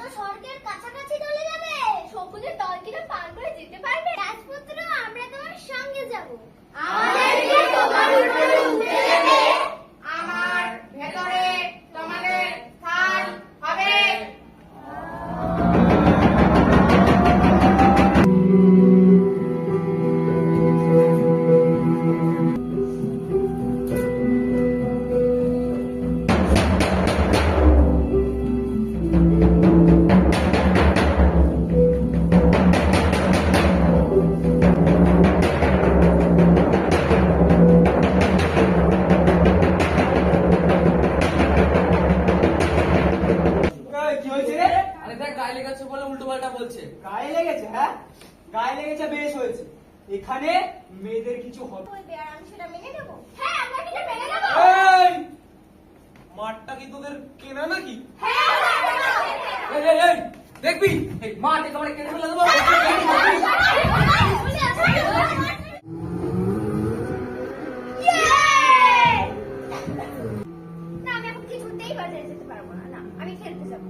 তো স্বর্গের কাছাকাছি চলে যাবে। সবুজের তলকিটা পার করে যেতে পারবে। রাজপুত্র, আমরা তোমার সঙ্গে যাব। আমাদেরকে তোমার উপরে উঠতে দেবে? আমার ভেতরে তোমাদের স্থান হবে। কি হয়েছে রে? আরে দেখ গায়ে লেগেছে বলে উল্টো পাল্টা বলছে। গায়ে লেগেছে? হ্যাঁ, গায়ে লেগেছে, বেশ হয়েছে। এখানে মেয়েদের কিছু হবে। বলবে আর আমি সেটা মেনে নেব। হ্যাঁ, আমরা সেটা মেনে নেব। এই মাঠটা কি তোদের কেনা নাকি? হ্যাঁ, এই এই এই দেখবি এই মাঠ একেবারে কেটে ফেলে দেবো। না, আমি এখন কিছুতেই বাজারে যেতে পারবো না। না, আমি খেলতে যাবো।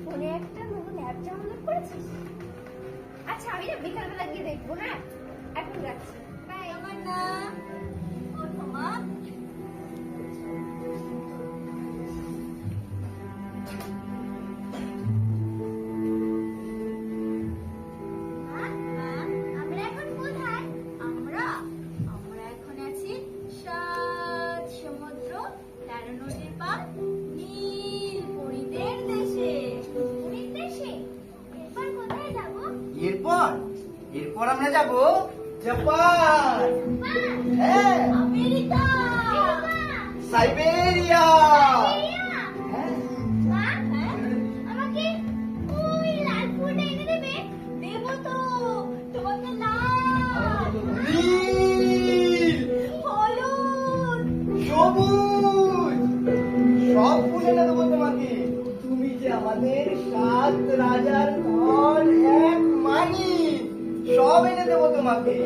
ফোনে একটা নতুন অ্যাপ ডাউনলোড করেছিস? আচ্ছা, আমি না বিকালবেলা গিয়ে দেখবো। হ্যাঁ, এখন রাখছি। বাই। আমার না ওর মামা আমরা এখন কোথায়? আমরা এখন আছি সাত সমুদ্র, 13 নদীর পার, নীল পরীদের দেশে। পরীর দেশে? এরপর কোথায় যাব? এরপর আমরা যাব জাপান, হ্যাঁ, আমেরিকা, সাইবেরিয়া। হ্যাঁ। মা, আমাকে ওই লাল ফুলটা এনে দেবে? দেবো তো, তোমাকে লাল, নীল, হলুদ, সবুজ, সব ফুল এনে দেবো তোমাকে। তুমি যে আমাদের 7 রাজার ধন, এক মানি, সব এনে দেবো তোমাকে।